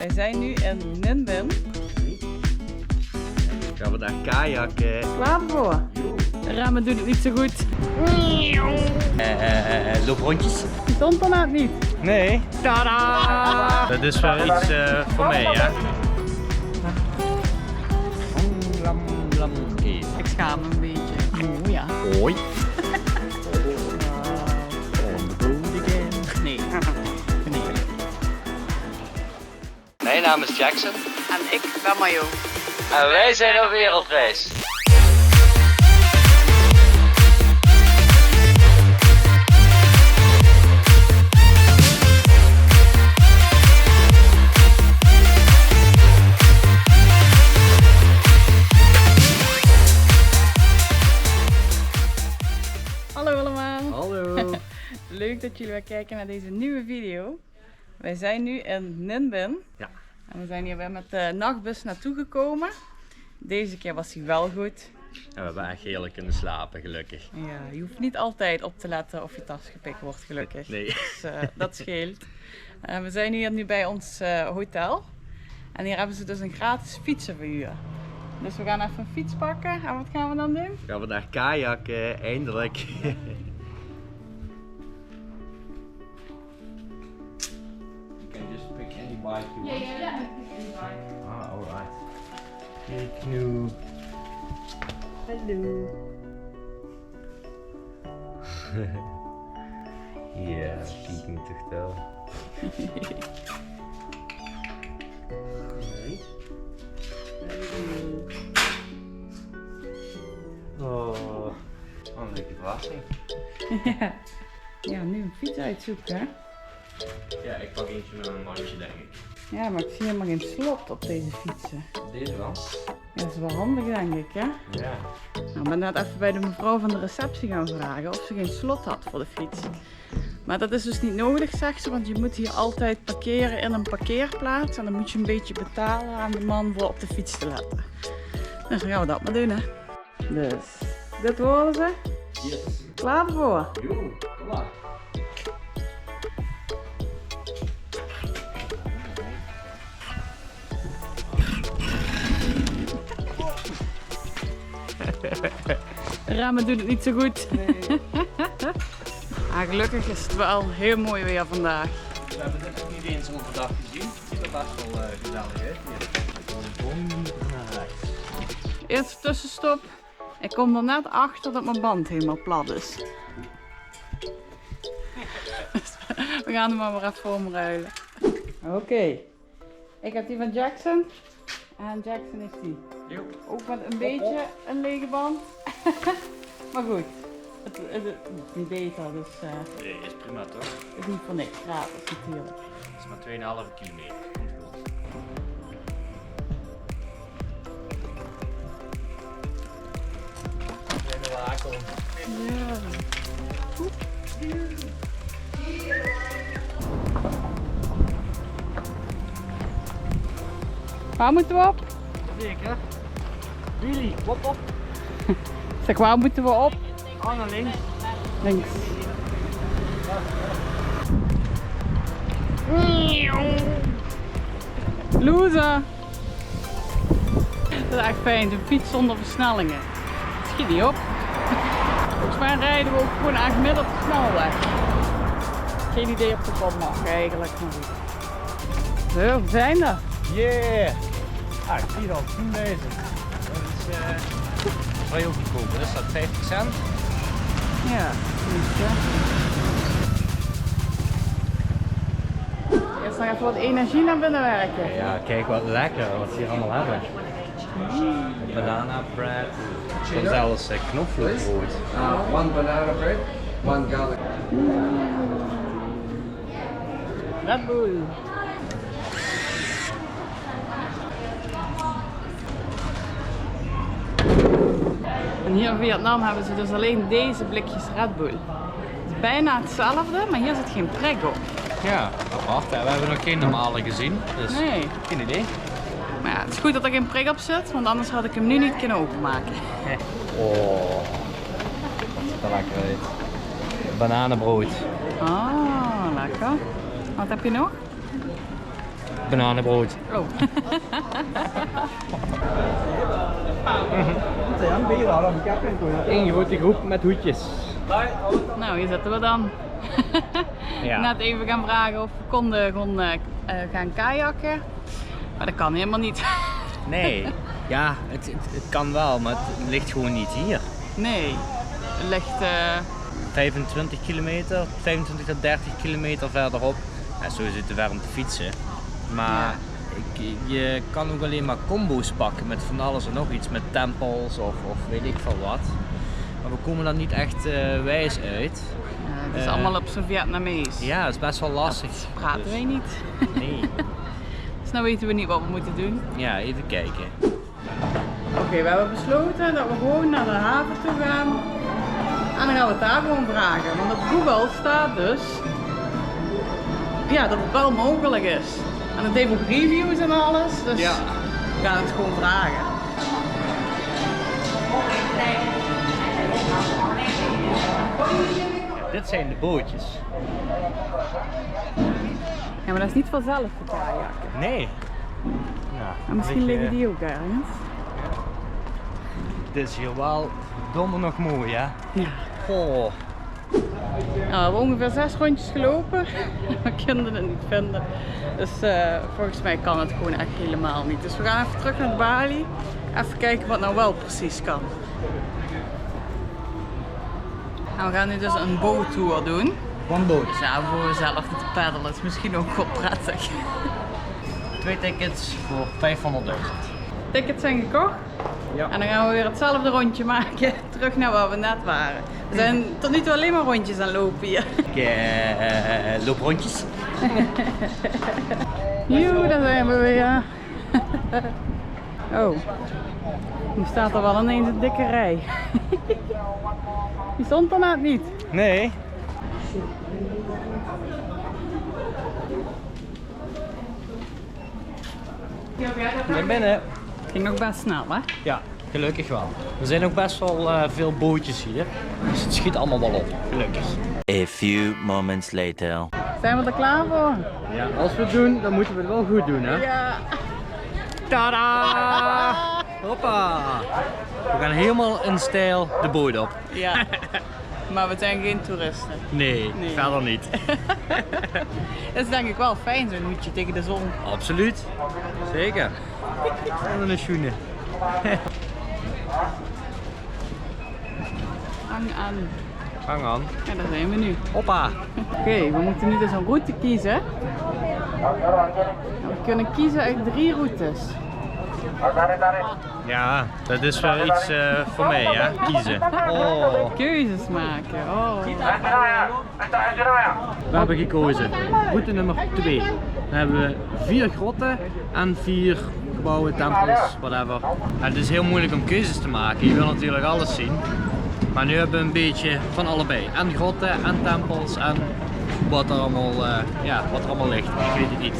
Wij zijn nu in Ninh. Gaan we daar kajakken? Klaar voor? De remmen doen het niet zo goed. Looprondjes? Die stond er net niet. Nee. Tada! Dat is wel iets voor mij, ja. Ik schaam me een beetje. Oh ja. Hoi. Nee. Nee. Mijn naam is Jackson. En ik ben Mayo. En wij zijn op wereldreis. Hallo allemaal. Hallo. Leuk dat jullie weer kijken naar deze nieuwe video. Wij zijn nu in Ninh. Ja. En we zijn hier weer met de nachtbus naartoe gekomen. Deze keer was hij wel goed. En we hebben echt heerlijk kunnen slapen, gelukkig. Ja, je hoeft niet altijd op te letten of je tas gepikt wordt, gelukkig. Nee. Dus dat scheelt. We zijn hier nu bij ons hotel. En hier hebben ze dus een gratis fietsenverhuur. Dus we gaan even een fiets pakken. En wat gaan we dan doen? Gaan we daar kajakken, eindelijk. You can just pick any bike you want. Ah, alright. Hey Knoe. Hallo. Ja, peeking toch wel. Oh, wat een leuke verrassing. Ja, nu een fiets uitzoeken, hè? Ja, ik pak eentje met een mandje, denk ik. Ja, maar ik zie helemaal geen slot op deze fietsen. Deze wel? Ja, dat is wel handig, denk ik, hè? Ja. Nou, ik ben net even bij de mevrouw van de receptie gaan vragen of ze geen slot had voor de fiets. Maar dat is dus niet nodig, zegt ze, want je moet hier altijd parkeren in een parkeerplaats. En dan moet je een beetje betalen aan de man voor op de fiets te letten. Dus dan gaan we dat maar doen, hè. Dus, dit horen ze. Yes. Klaar voor? Yo, kom maar. De remmen doen het niet zo goed. Nee. Ah, gelukkig is het wel heel mooi weer vandaag. We hebben dit ook niet eens overdag gezien. Het ziet er best wel gezellig uit hier. Eerste tussenstop. Ik kom er net achter dat mijn band helemaal plat is. We gaan hem maar weer even omruilen. Oké. Ik heb die van Jackson. En Jackson heeft die. Jo. Ook met een beetje een lege band. Maar goed. Het is niet beter, dus Nee, is prima toch? het is niet voor niks gratis natuurlijk. Het is maar 2,5 kilometer. Komt goed. Zijn er wakel. Ja. Waar moeten we op? Zeker. Willy, hop op. Zeg, waar moeten we op? Aan naar links. Links. Loser! Dat is echt fijn, een fiets zonder versnellingen. Schiet niet op. Volgens mij rijden we ook gewoon echt midden op de snelweg. Geen idee of de kom mag eigenlijk, maar goed. Zo, we zijn er. Yeah! Ah, ik zie het al, 10 bezig. Dat is vrij ook goedkoop. Dat is dat 50 cent. Ja, ietsje. Eerst nog even wat energie naar binnen werken. Ja, kijk wat lekker wat ze hier allemaal hebben. Banana bread. En zelfs knoflookbrood. One banana bread, one garlic. Red Bull. En hier in Vietnam hebben ze dus alleen deze blikjes Red Bull. Het is bijna hetzelfde, maar hier zit geen prik op. Ja, apart. We hebben nog geen normale gezien. Dus Nee. geen idee. Maar ja, het is goed dat er geen prik op zit, want anders had ik hem nu niet kunnen openmaken. Oh, dat ziet er lekker uit. Bananenbrood. Ah, lekker. Wat heb je nog? bananenbrood. Oh. Eén grote groep met hoedjes. Nou, hier zitten we dan. Ja. Net even gaan vragen of we konden gewoon gaan kajakken. Maar dat kan helemaal niet. Nee, ja, het kan wel, maar het ligt gewoon niet hier. Nee, het ligt... 25 kilometer, 25 tot 30 kilometer verderop. Ja, zo is het te ver om te fietsen. Maar je kan ook alleen maar combo's pakken met van alles en nog iets. Met tempels of weet ik veel wat. Maar we komen daar niet echt wijs uit. het is allemaal op zijn Vietnamees. Ja, het is best wel lastig. Dat praten wij niet. Nee. Dus nou weten we niet wat we moeten doen. Ja, even kijken. Oké, we hebben besloten dat we gewoon naar de haven toe gaan. En dan gaan we het daar gewoon vragen. Want op Google staat dus ja, dat het wel mogelijk is. En het heeft ook reviews en alles. Dus Ja. we gaan het gewoon vragen. Ja, dit zijn de bootjes. Ja, maar dat is niet vanzelf te kajakken. Nee. Nou, Maar misschien liggen die ook ergens. Dit is hier wel domme nog mooi, hè? Ja. Goh. Nou, we hebben ongeveer 6 rondjes gelopen. We konden het niet vinden. Dus volgens mij kan het gewoon echt helemaal niet. Dus we gaan even terug naar Bali. Even kijken wat nou wel precies kan. Nou, we gaan nu dus een boottour doen. One boot. Dus ja, voor jezelf te peddelen is misschien ook wel prettig. 2 tickets voor 500.000. Tickets zijn gekocht. Ja. En dan gaan we weer hetzelfde rondje maken. Terug naar waar we net waren. We zijn tot nu toe alleen maar rondjes aan het lopen hier. Looprondjes. Joe, daar zijn we weer. Oh, nu staat er wel ineens een dikke rij. Die stond er net niet. Nee. Naar binnen. Ging ook best snel, hè? Ja, gelukkig wel. Er zijn ook best wel veel bootjes hier. Dus het schiet allemaal wel op. Gelukkig. A few moments later. Zijn we er klaar voor? Ja, als we het doen, dan moeten we het wel goed doen, hè? Ja. Tada! Hoppa! We gaan helemaal in stijl de boot op. Ja. Maar we zijn geen toeristen. Nee, Nee. verder niet. Dat is denk ik wel fijn, zo'n hoedje tegen de zon. Absoluut. Zeker. En een schoenen. Hang aan. Hang aan. Ja, daar zijn we nu. Hoppa! Oké, we moeten nu dus een route kiezen. En we kunnen kiezen uit 3 routes. Ja, dat is wel iets voor mij, hè? Kiezen. Oh. Keuzes maken. Oh. We hebben gekozen route nummer 2. Dan hebben we 4 grotten en 4 gebouwen, tempels, whatever. En het is heel moeilijk om keuzes te maken. Je wil natuurlijk alles zien. Maar nu hebben we een beetje van allebei. En grotten en tempels en wat er allemaal, wat er allemaal ligt. Ik weet het niet.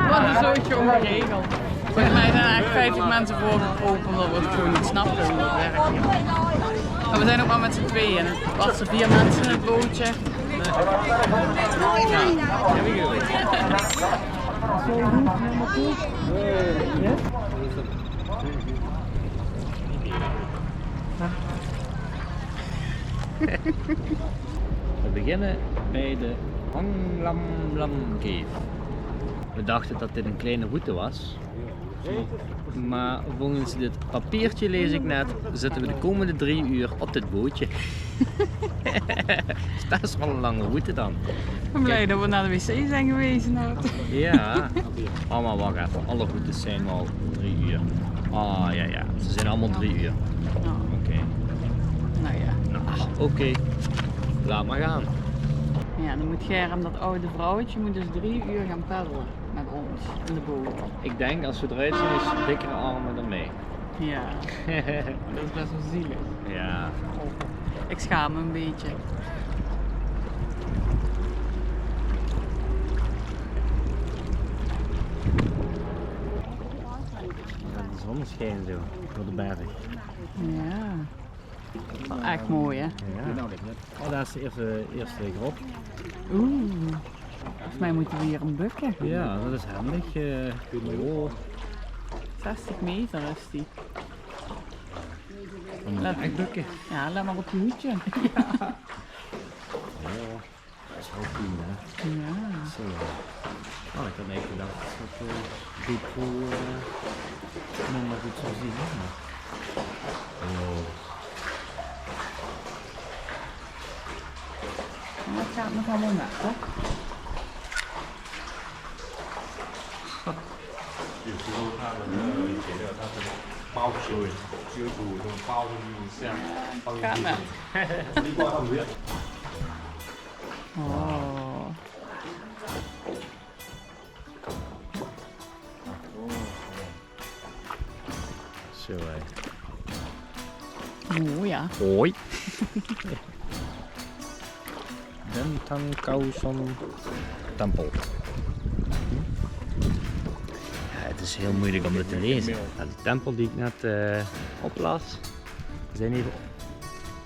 Wat een zootje ongeregeld. Volgens mij zijn er echt 50 mensen voorgekropen omdat we het gewoon niet snappen hoe het werkt. Maar we zijn ook maar met z'n tweeën. Het was er 4 mensen in het bootje. We beginnen bij de Hang Lam Lam Cave. We dachten dat dit een kleine route was. Maar volgens dit papiertje lees ik net, zitten we de komende 3 uur op dit bootje. Dat is wel een lange route dan. Ik ben blij dat we naar de wc zijn geweest. Nou. Ja. Oh, maar wacht even. Alle routes zijn al 3 uur. Ah ja. Ze zijn allemaal 3 uur. Nou, Oké. nou ja. Nou, oké. Laat maar gaan. Ja, dan moet Germ, dat oude vrouwtje, moet dus 3 uur gaan peddelen met ons in de boot. Ik denk als we eruit zien is dikkere armen dan mee. Ja, dat is best wel zielig. Ja. Ik schaam me een beetje. De zon schijnt zo door de berg. Ja. Wel echt mooi hè? Ja. Oh, daar is de eerste grot. Oeh. Volgens mij moeten we hier een bukken. Ja, dat is handig. Oh, 60 meter is die. dan moet je echt bukken. Ja, let maar op je hoedje. Ja, dat is wel cool hè. Ja. Zo. Oh, ik had niet gedacht dat GoPro minder goed zou zien. Maar... Oh. En dat gaat nog allemaal net, hè? Gaat net. Oh. Zo hé. Oh ja. Hoi. Dentankaushan Tempel. Ja, het is heel moeilijk om dit te lezen. Ja, de tempel die ik net oplas, we zijn even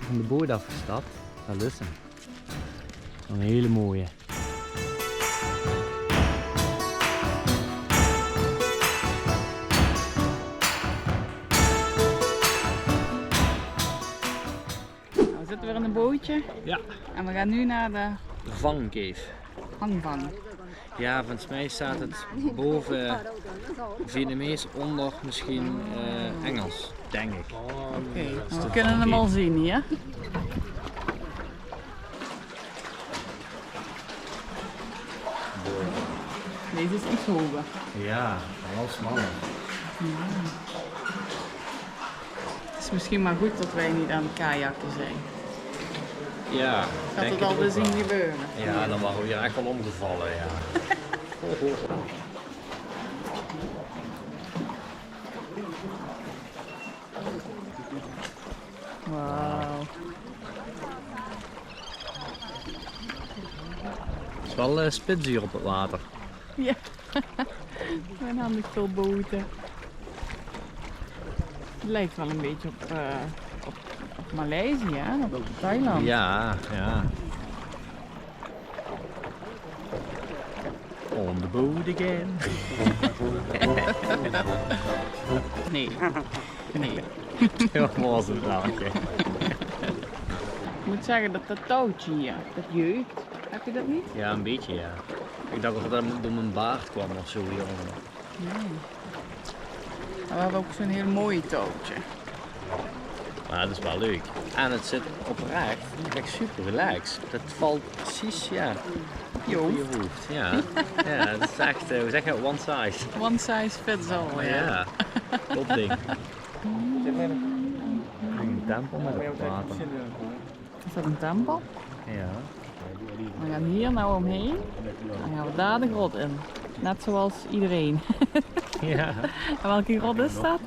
van de boot afgestapt. Dat is hem. Een hele mooie. Nou, we zitten weer in een bootje Ja. en we gaan nu naar de Vangcave. hangvang. Ja, volgens mij staat het boven Vietnamees, onder misschien Engels, denk ik. Oké, nou, we kunnen hem al zien hier. Deze is iets hoger. Ja, wel smaller. Het is misschien maar goed dat wij niet aan het kajakken zijn. Ja, Dat denk het ik al ook te zien wel. gebeuren. Ja, dan waren we hier echt wel omgevallen, ja. Wauw. Het is wel spits hier op het water. Ja, we zijn handig veel boten. Het lijkt wel een beetje op Maleisië, hè? Op Thailand. Ja, ja. On the boat again. Nee. Nee. Dat was het nou, oké. Ik moet zeggen dat dat touwtje hier, dat jeukt. Heb je dat niet? Ja, een beetje, ja. Ik dacht dat het door mijn baard kwam of zo hieronder. Nee. Maar we hebben ook zo'n heel mooi touwtje. Maar het is wel leuk. En het zit oprecht, echt super relaxed. Het valt precies, ja, Je op je hoofd. hoofd. Ja, ja, het is echt, hoe zeg je, one size. One size fits all, ja. Ja, top ding. Een tempel met het water. Is dat een tempel? Ja. We gaan hier nou omheen. Dan gaan we daar de grot in. Net zoals iedereen. Ja. En welke grot is dat?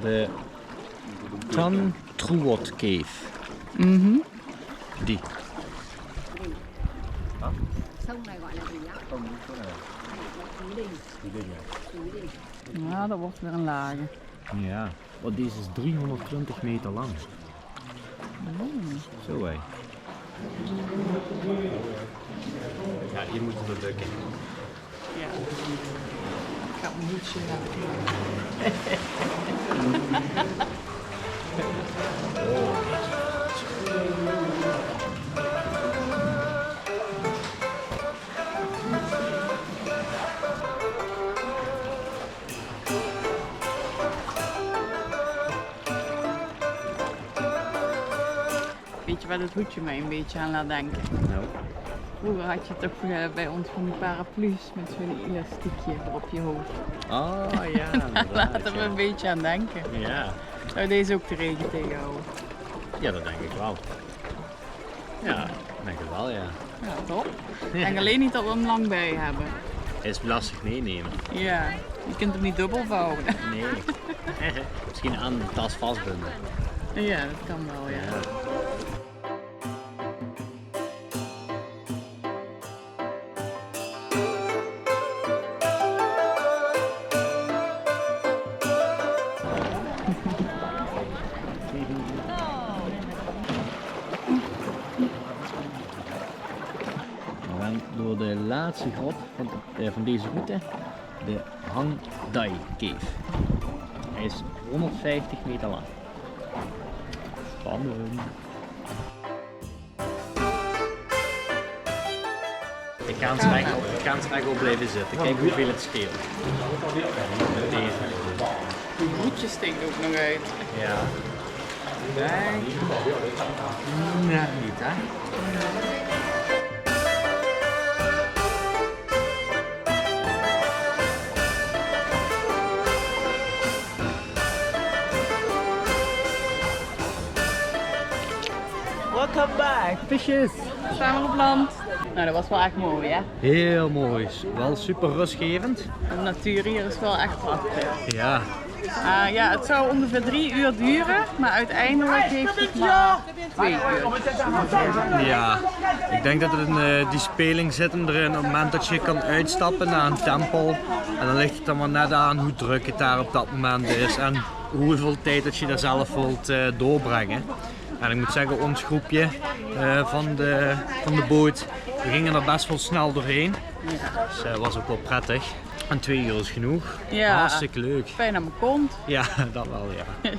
De Tan Truot Cave. Mhm. Die. Ja, dat wordt weer een lage. Ja. Want deze is 320 meter lang. Zo hé. Ja, hier moeten we bukken. Ja. Ik ga mijn hoedje hebben. Weet je waar dat hoedje mij een beetje aan laat denken? Nou. Vroeger had je toch bij ons van die paraplu's met zo'n elastiekje op je hoofd. Oh ja, Daar laten we een beetje aan denken. Ja. Zou deze ook de regen tegenhouden? Ja, dat denk ik wel. Ja, ik denk het wel, ja. Ja, top. Ik denk alleen niet dat we hem lang bij hebben. Het is lastig meenemen. Ja, je kunt hem niet dubbel vouwen. Nee. Misschien aan de tas vastbinden. Ja, dat kan wel, ja. Ja. gaan door de laatste grot van deze route, de Hang Dai Cave. Hij is 150 meter lang. Spannend. Ik ga aan het recht op blijven zitten. Kijk hoeveel het scheelt. Deze. Die broedje stinkt ook nog uit. Ja. Nee. Nee, niet hè. Welcome back, visjes! We staan weer op land. Nou, dat was wel echt mooi, hè? Heel mooi, wel super rustgevend. De natuur hier is wel echt prachtig. Ja. Ja, het zou ongeveer 3 uur duren, maar uiteindelijk heeft het maar 2 uur. Ja, ik denk dat het in die speling zit hem erin op het moment dat je kan uitstappen naar een tempel. En dan ligt het er maar net aan hoe druk het daar op dat moment is en hoeveel tijd dat je daar zelf wilt doorbrengen. En ik moet zeggen, ons groepje van de boot, we gingen er best wel snel doorheen. Dus dat was ook wel prettig. En 2 uur is genoeg. Ja. Hartstikke leuk. Pijn aan mijn kont. Ja, dat wel ja.